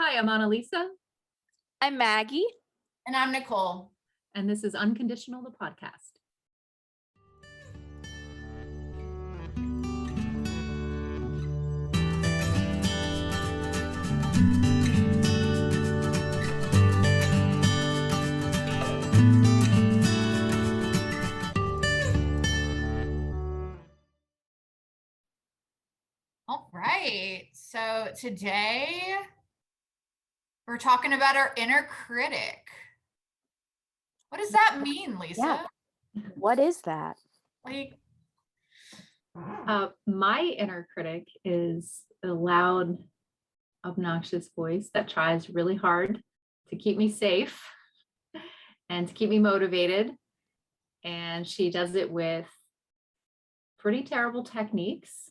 Hi, I'm Annalisa, I'm Maggie. And I'm Nicole. and this is Unconditional, the podcast. All right. So today we're talking about our inner critic. What does that mean, Lisa? Yeah. What is that? Like, My inner critic is a loud, obnoxious voice that tries really hard to keep me safe and to keep me motivated. And she does it with pretty terrible techniques.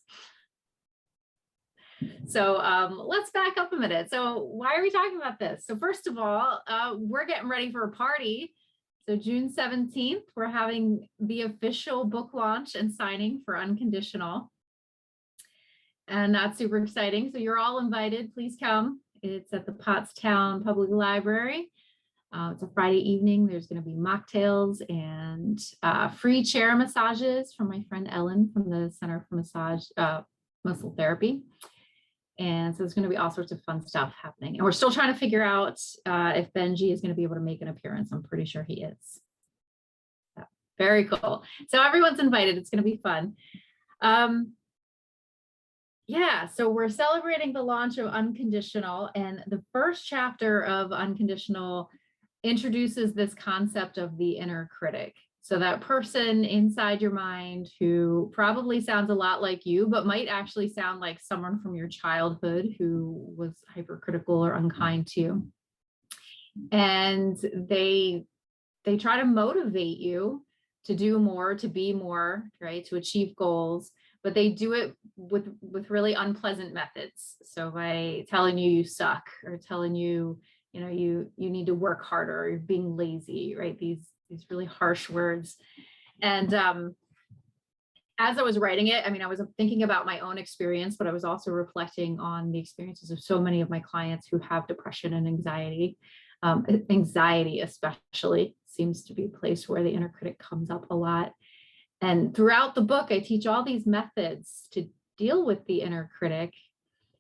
So let's back up a minute. So why are we talking about this? So first of all, we're getting ready for a party. So June 17th, we're having the official book launch and signing for Unconditional. And that's super exciting. So you're all invited. Please come. It's at the Pottstown Public Library. It's a Friday evening. There's going to be mocktails and free chair massages from my friend Ellen from the Center for Muscle Therapy. And so there's going to be all sorts of fun stuff happening. And we're still trying to figure out if Benji is going to be able to make an appearance. I'm pretty sure he is. So, very cool. So everyone's invited. It's going to be fun. Yeah, so we're celebrating the launch of Unconditional. And the first chapter of Unconditional introduces this concept of the inner critic. So that person inside your mind who probably sounds a lot like you, but might actually sound like someone from your childhood who was hypercritical or unkind to you. And they try to motivate you to do more, to be more, right? To achieve goals, but they do it with really unpleasant methods. So by telling you you suck, or telling you, you need to work harder, or you're being lazy, right? These really harsh words. And as I was writing it, I was thinking about my own experience, but I was also reflecting on the experiences of so many of my clients who have depression and anxiety. Anxiety especially seems to be a place where the inner critic comes up a lot. And throughout the book, I teach all these methods to deal with the inner critic.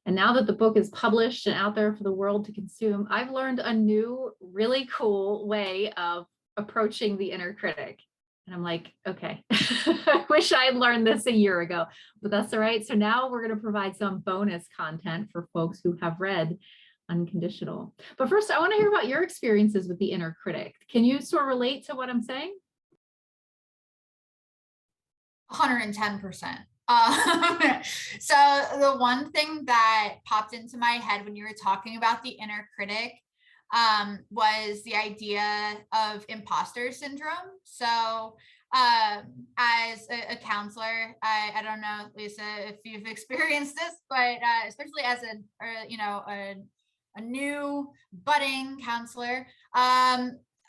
And now that the book is published and out there for the world to consume, I've learned a new, really cool way of approaching the inner critic. And I'm like, okay, I wish I had learned this a year ago, but that's all right. So now we're going to provide some bonus content for folks who have read Unconditional. But first, I want to hear about your experiences with the inner critic. Can you sort of relate to what I'm saying? 110%. So the one thing that popped into my head when you were talking about the inner critic was the idea of imposter syndrome. So as a counselor, I don't know, Lisa, if you've experienced this, but especially as a new budding counselor,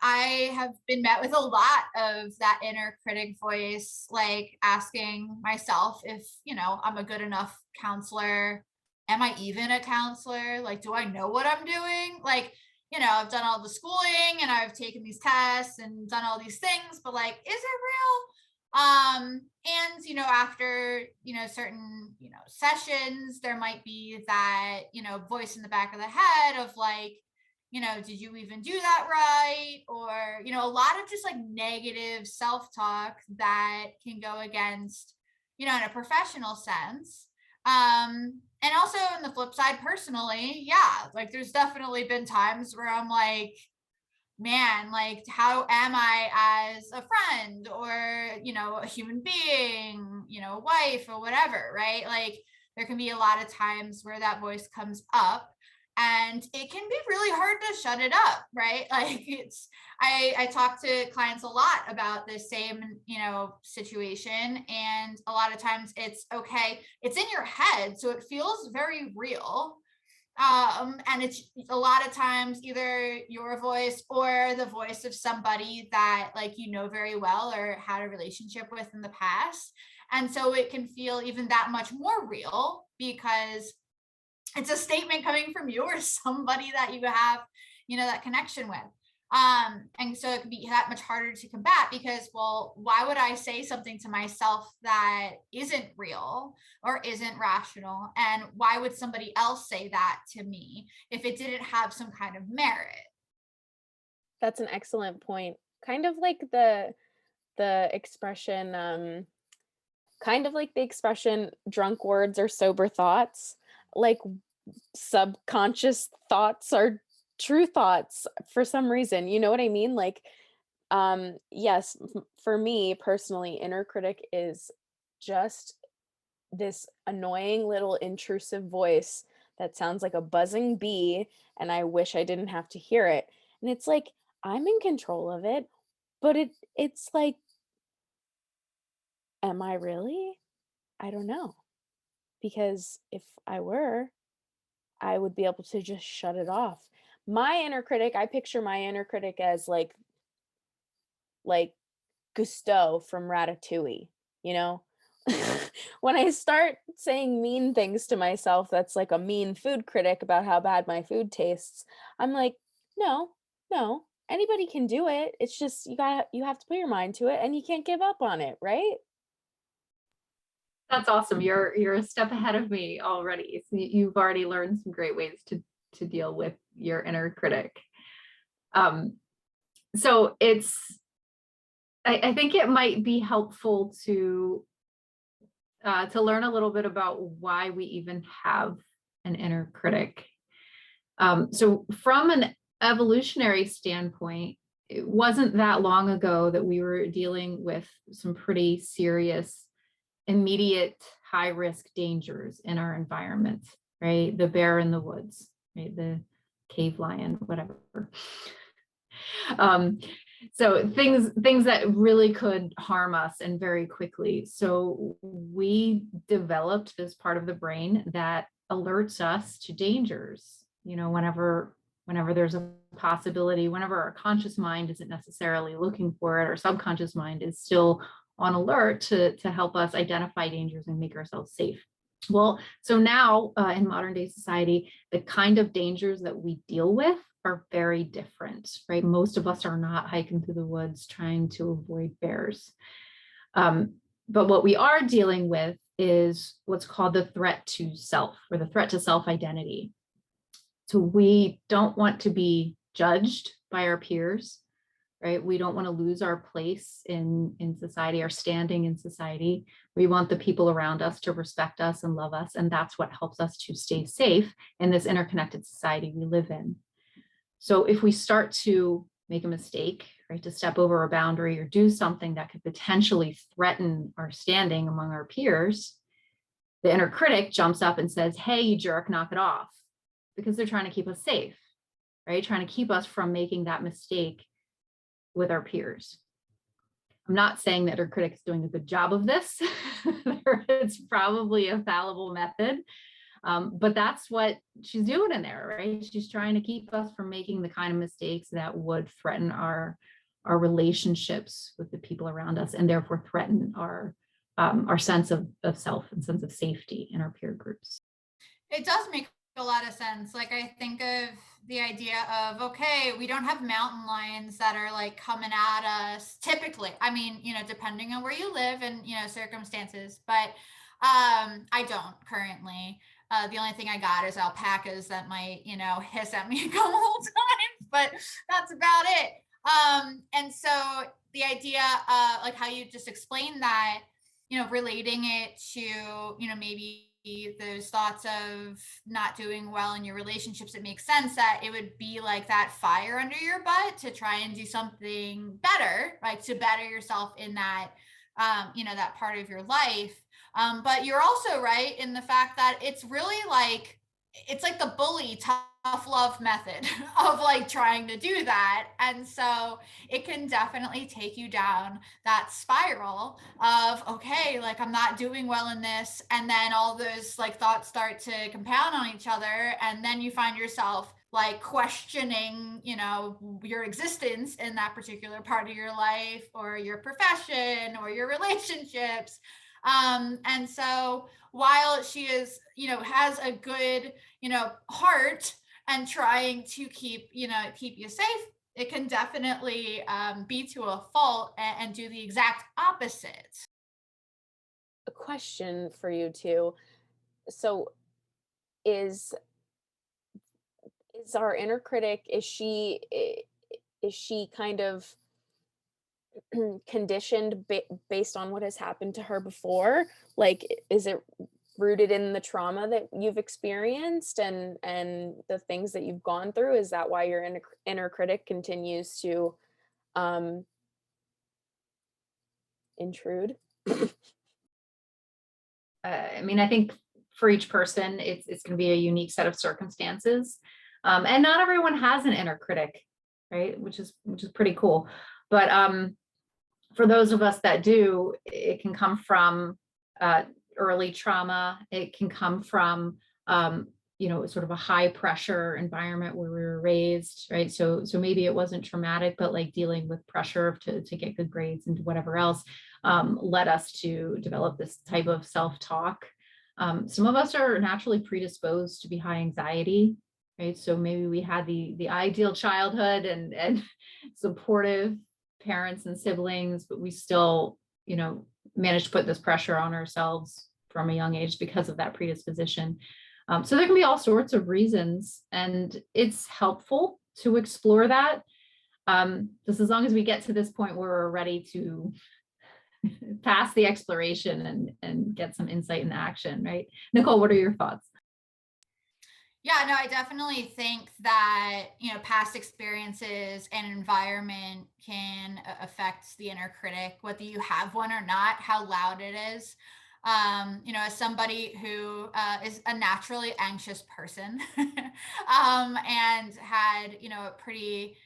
I have been met with a lot of that inner critic voice, like asking myself if, I'm a good enough counselor. Am I even a counselor? Like, do I know what I'm doing? Like, I've done all the schooling and I've taken these tests and done all these things, but like, is it real? And, after, certain, sessions, there might be that, voice in the back of the head of like, did you even do that right? Or, a lot of just like negative self-talk that can go against, in a professional sense. And also on the flip side, personally, yeah, like there's definitely been times where I'm like, man, like, how am I as a friend or, a human being, a wife or whatever, right? Like there can be a lot of times where that voice comes up. And it can be really hard to shut it up, right? Like I talk to clients a lot about the same, situation. And a lot of times it's okay. It's in your head. So it feels very real. And it's a lot of times either your voice or the voice of somebody that like, very well or had a relationship with in the past. And so it can feel even that much more real because it's a statement coming from you or somebody that you have, that connection with. And so it can be that much harder to combat because, well, why would I say something to myself that isn't real or isn't rational? And why would somebody else say that to me if it didn't have some kind of merit? That's an excellent point. Kind of like the expression, kind of like the expression drunk words or sober thoughts. Like subconscious thoughts are true thoughts for some reason. You know what I mean? Like, yes, for me personally, inner critic is just this annoying little intrusive voice that sounds like a buzzing bee, and I wish I didn't have to hear it. And it's like I'm in control of it, but it's like, am I really? I don't know. Because if I were, I would be able to just shut it off. My inner critic, I picture my inner critic as like Gusteau from Ratatouille, you know? When I start saying mean things to myself, that's like a mean food critic about how bad my food tastes. I'm like, no, no, anybody can do it. It's just you have to put your mind to it and you can't give up on it, right? That's awesome. You're a step ahead of me already. So you've already learned some great ways to deal with your inner critic. So I think it might be helpful to learn a little bit about why we even have an inner critic. So from an evolutionary standpoint, it wasn't that long ago that we were dealing with some pretty serious, immediate, high risk dangers in our environment, right? The bear in the woods, right? The cave lion, whatever. Um, so things that really could harm us and very quickly. So we developed this part of the brain that alerts us to dangers, whenever there's a possibility, whenever our conscious mind isn't necessarily looking for it, our subconscious mind is still on alert to help us identify dangers and make ourselves safe. Well, so now in modern day society, the kind of dangers that we deal with are very different, right? Most of us are not hiking through the woods trying to avoid bears. But what we are dealing with is what's called the threat to self, or the threat to self-identity. So we don't want to be judged by our peers, right? We don't want to lose our place in society, our standing in society. We want the people around us to respect us and love us. And that's what helps us to stay safe in this interconnected society we live in. So if we start to make a mistake, right, to step over a boundary or do something that could potentially threaten our standing among our peers, the inner critic jumps up and says, hey, you jerk, knock it off, because they're trying to keep us safe, right? Trying to keep us from making that mistake with our peers. I'm not saying that our critic is doing a good job of this. It's probably a fallible method, but that's what she's doing in there, right? She's trying to keep us from making the kind of mistakes that would threaten our relationships with the people around us, and therefore threaten our sense of self and sense of safety in our peer groups. It does make a lot of sense. Like, I think of the idea of, okay, we don't have mountain lions that are like coming at us typically. I mean, depending on where you live and, circumstances, but I don't currently. The only thing I got is alpacas that might, hiss at me a couple of times, but that's about it. And so the idea, like how you just explained that, relating it to, maybe those thoughts of not doing well in your relationships, it makes sense that it would be like that fire under your butt to try and do something better, right? To better yourself in that, that part of your life. But you're also right in the fact that it's really like, it's like the bully tough love method of like trying to do that. And so it can definitely take you down that spiral of, okay, like I'm not doing well in this. And then all those like thoughts start to compound on each other. And then you find yourself like questioning, your existence in that particular part of your life or your profession or your relationships. And so while she is, has a good, heart and trying to keep you safe, it can definitely be to a fault and do the exact opposite. A question for you too. So is our inner critic, is she kind of conditioned based on what has happened to her before? Like, is it rooted in the trauma that you've experienced and the things that you've gone through? Is that why your inner critic continues to um intrude? I mean, I think for each person, it's going to be a unique set of circumstances, and not everyone has an inner critic, right? Which is pretty cool. But for those of us that do, it can come from early trauma. It can come from sort of a high pressure environment where we were raised, right? So maybe it wasn't traumatic, but like dealing with pressure to get good grades and whatever else led us to develop this type of self-talk. Some of us are naturally predisposed to be high anxiety, right? So maybe we had the ideal childhood and supportive parents and siblings, but we still, managed to put this pressure on ourselves from a young age because of that predisposition. So there can be all sorts of reasons, and it's helpful to explore that. Just as long as we get to this point where we're ready to pass the exploration and get some insight and action, right? Nicole, what are your thoughts? Yeah, no, I definitely think that, past experiences and environment can affect the inner critic, whether you have one or not, how loud it is. As somebody who is a naturally anxious person and had, a pretty,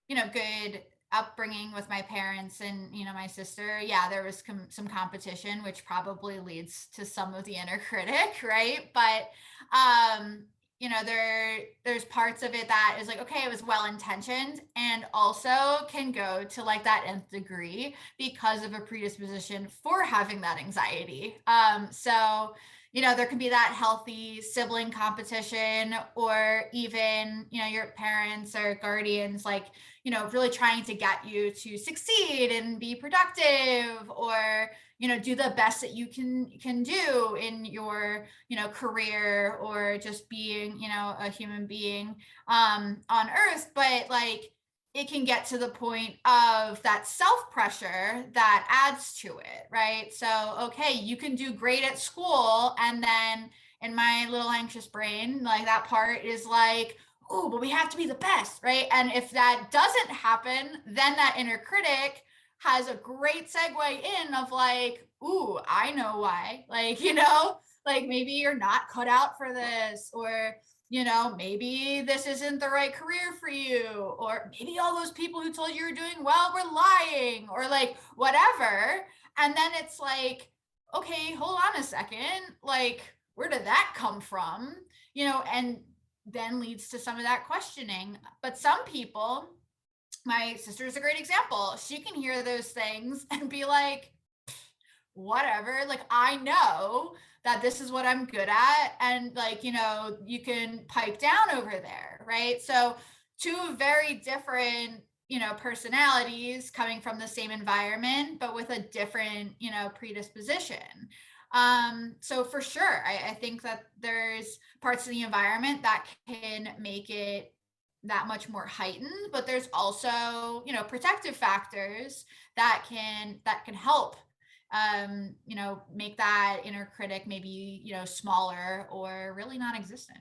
good upbringing with my parents and, my sister, yeah, there was some competition, which probably leads to some of the inner critic, right? But there's parts of it that is like, okay, it was well intentioned, and also can go to like that nth degree because of a predisposition for having that anxiety. So there can be that healthy sibling competition, or even your parents or guardians like really trying to get you to succeed and be productive, or do the best that you can do in your career, or just being a human being on earth. But like, it can get to the point of that self pressure that adds to it, right? So okay, you can do great at school, and then in my little anxious brain, like, that part is like, oh, but we have to be the best, right? And if that doesn't happen, then that inner critic has a great segue in of like, ooh, I know why. Like, like, maybe you're not cut out for this, or maybe this isn't the right career for you, or maybe all those people who told you were doing well were lying, or like whatever. And then it's like, okay, hold on a second, like, where did that come from? And then leads to some of that questioning. But some people, my sister is a great example, she can hear those things and be like, whatever, like, I know that this is what I'm good at, and like, you can pipe down over there, right? So two very different personalities coming from the same environment, but with a different predisposition. So for sure, I think that there's parts of the environment that can make it that much more heightened, but there's also protective factors that can help make that inner critic maybe smaller or really non-existent.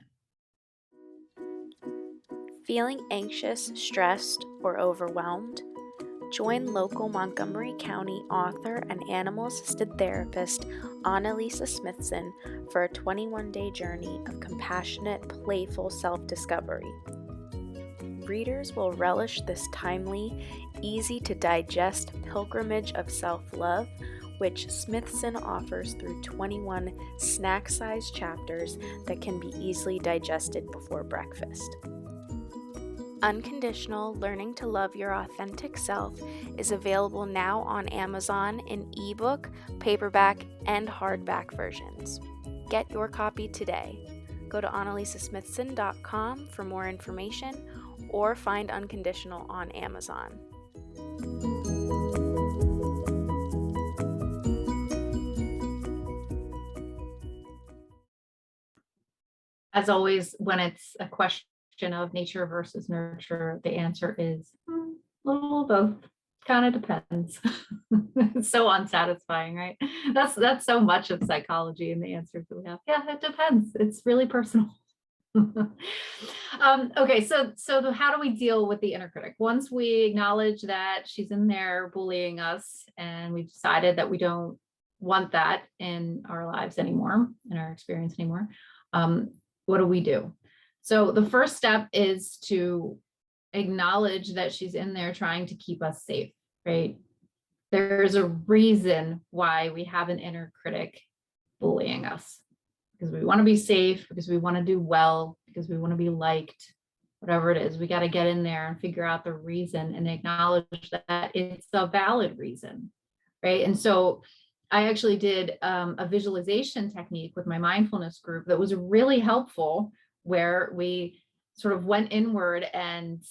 Feeling anxious, stressed, or overwhelmed? Join local Montgomery County author and animal-assisted therapist Annalisa Smithson for a 21-day journey of compassionate, playful self-discovery. Readers will relish this timely, easy-to-digest pilgrimage of self-love, which Smithson offers through 21 snack-sized chapters that can be easily digested before breakfast. Unconditional: Learning to Love Your Authentic Self is available now on Amazon in ebook, paperback, and hardback versions. Get your copy today. Go to annalisasmithson.com for more information or find Unconditional on Amazon. As always, when it's a question of nature versus nurture, the answer is a little of both. Kind of depends. It's so unsatisfying, right? That's so much of psychology and the answers that we have. Yeah, it depends. It's really personal. Okay, so how do we deal with the inner critic? Once we acknowledge that she's in there bullying us and we've decided that we don't want that in our lives anymore, in our experience anymore, what do we do? So the first step is to acknowledge that she's in there trying to keep us safe, right? There's a reason why we have an inner critic bullying us, because we want to be safe, because we want to do well, because we want to be liked, whatever it is. We got to get in there and figure out the reason and acknowledge that it's a valid reason, right? And so I actually did a visualization technique with my mindfulness group that was really helpful, where we sort of went inward and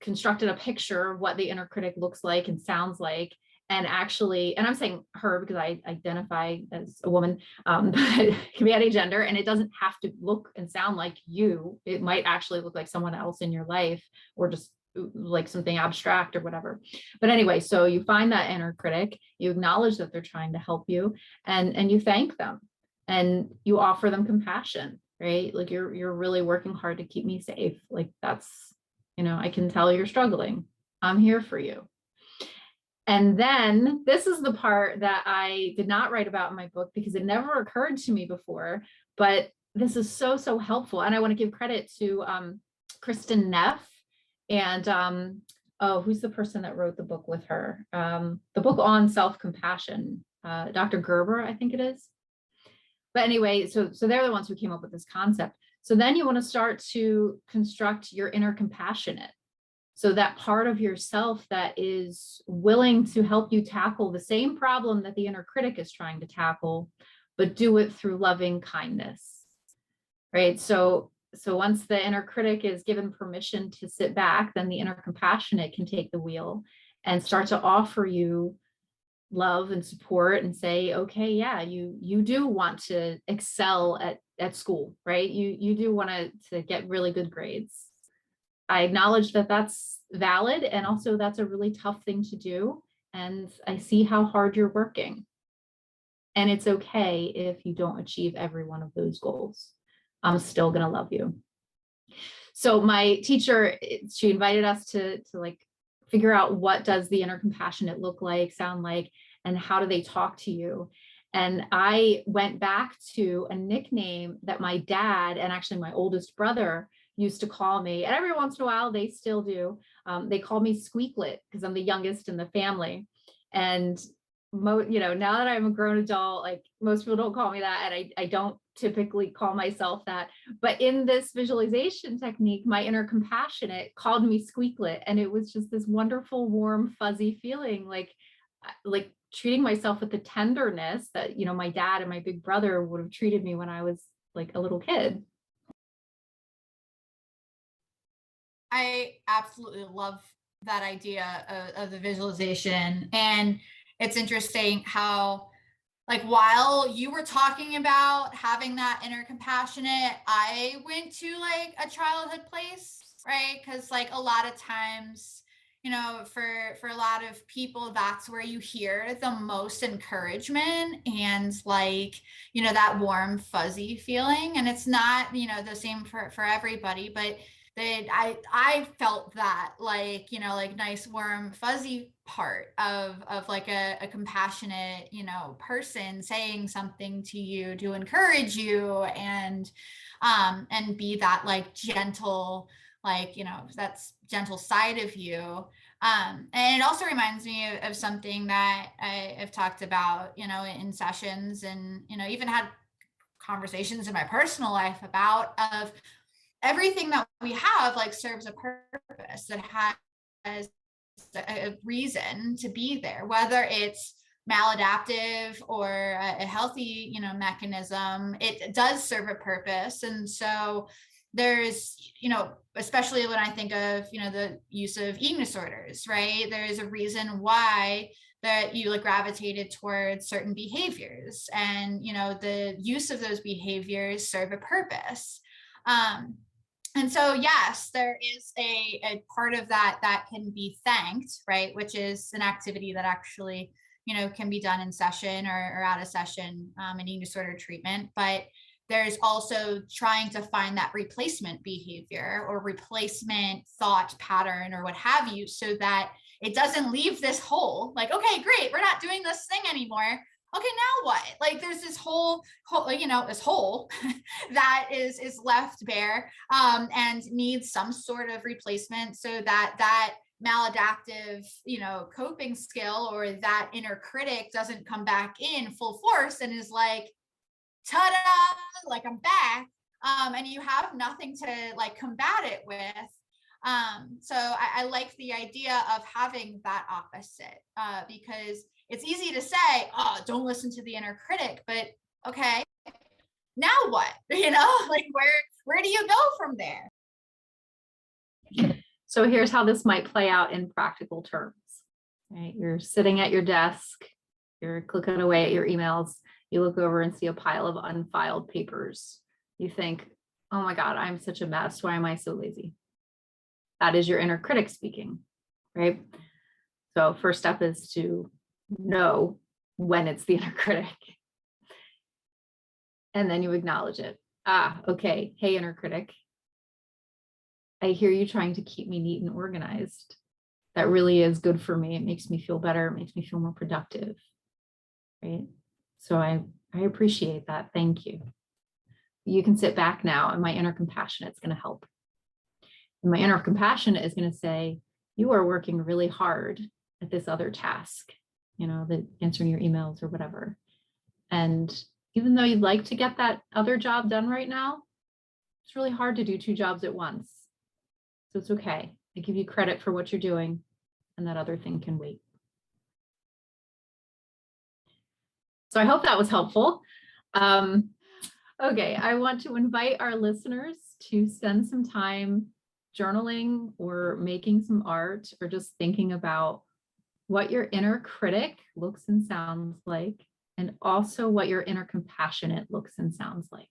constructed a picture of what the inner critic looks like and sounds like. And actually, and I'm saying her because I identify as a woman, but it can be any gender, and it doesn't have to look and sound like you. It might actually look like someone else in your life, or just like something abstract or whatever. But anyway, so you find that inner critic, you acknowledge that they're trying to help you, and you thank them, and you offer them compassion, right? Like you're really working hard to keep me safe. Like that's, I can tell you're struggling. I'm here for you. And then this is the part that I did not write about in my book because it never occurred to me before, but this is so, so helpful. And I want to give credit to Kristen Neff and who's the person that wrote the book with her? The book on self-compassion, Dr. Gerber, I think it is. But anyway, so they're the ones who came up with this concept. So then you want to start to construct your inner compassionate. So that part of yourself that is willing to help you tackle the same problem that the inner critic is trying to tackle, but do it through loving kindness, right? So once the inner critic is given permission to sit back, then the inner compassionate can take the wheel and start to offer you love and support and say, okay, yeah, you do want to excel at school, right? You do want to get really good grades. I acknowledge that that's valid, and also that's a really tough thing to do. And I see how hard you're working. And it's okay if you don't achieve every one of those goals. I'm still going to love you. So my teacher, she invited us to like figure out, what does the inner compassionate look like, sound like, and how do they talk to you? And I went back to a nickname that my dad and actually my oldest brother used to call me, and every once in a while they still do. They call me Squeaklet because I'm the youngest in the family. And now that I'm a grown adult, like most people don't call me that, and I don't typically call myself that. But in this visualization technique, my inner compassionate called me Squeaklet, and it was just this wonderful, warm, fuzzy feeling, like treating myself with the tenderness that my dad and my big brother would have treated me when I was like a little kid. I absolutely love that idea of the visualization. And it's interesting how, like, while you were talking about having that inner compassionate, I went to like a childhood place, right? Because like a lot of times, for a lot of people, that's where you hear the most encouragement and like, that warm, fuzzy feeling. And it's not, the same for everybody, but I felt that like, like nice, warm, fuzzy part of like a compassionate, person saying something to you to encourage you and be that like gentle, like, that's gentle side of you. And it also reminds me of something that I've talked about, in sessions and, even had conversations in my personal life about, of everything that we have like serves a purpose that has a reason to be there, whether it's maladaptive or a healthy, you know, mechanism. It does serve a purpose. And so there's, you know, especially when I think of, you know, the use of eating disorders, right? There's a reason why that you like gravitated towards certain behaviors, and, you know, the use of those behaviors serve a purpose. And so, yes, there is a part of that that can be thanked, right? Which is an activity that actually, you know, can be done in session or out of session in eating disorder treatment. But there's also trying to find that replacement behavior or replacement thought pattern or what have you, so that it doesn't leave this hole. Like, okay, great, we're not doing this thing anymore. Okay, now what? Like, there's this whole you know, this hole that is left bare and needs some sort of replacement, so that that maladaptive, you know, coping skill or that inner critic doesn't come back in full force and is like, ta-da, like I'm back. And you have nothing to like combat it with. So I like the idea of having that opposite, because it's easy to say, oh, don't listen to the inner critic, but okay, now what? You know, like where do you go from there? So here's how this might play out in practical terms, right? You're sitting at your desk, you're clicking away at your emails, you look over and see a pile of unfiled papers. You think, oh my God, I'm such a mess. Why am I so lazy? That is your inner critic speaking, right? So first step is to know when it's the inner critic. And then you acknowledge it. Ah, okay. Hey, inner critic. I hear you trying to keep me neat and organized. That really is good for me. It makes me feel better. It makes me feel more productive, right? So I appreciate that. Thank you. You can sit back now, and my inner compassionate is going to help. And my inner compassionate is going to say, you are working really hard at this other task, you know, the answering your emails or whatever. And even though you'd like to get that other job done right now, it's really hard to do 2 jobs at once. So it's okay. I give you credit for what you're doing, and that other thing can wait. So I hope that was helpful. Okay, I want to invite our listeners to spend some time journaling or making some art or just thinking about what your inner critic looks and sounds like, and also what your inner compassionate looks and sounds like.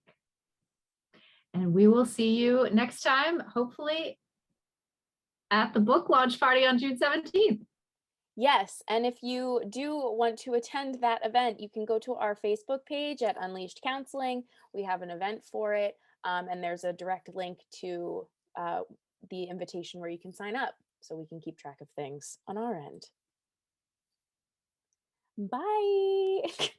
And we will see you next time, hopefully at the book launch party on June 17th. Yes, and if you do want to attend that event, you can go to our Facebook page at Unleashed Counseling. We have an event for it, and there's a direct link to the invitation where you can sign up so we can keep track of things on our end. Bye.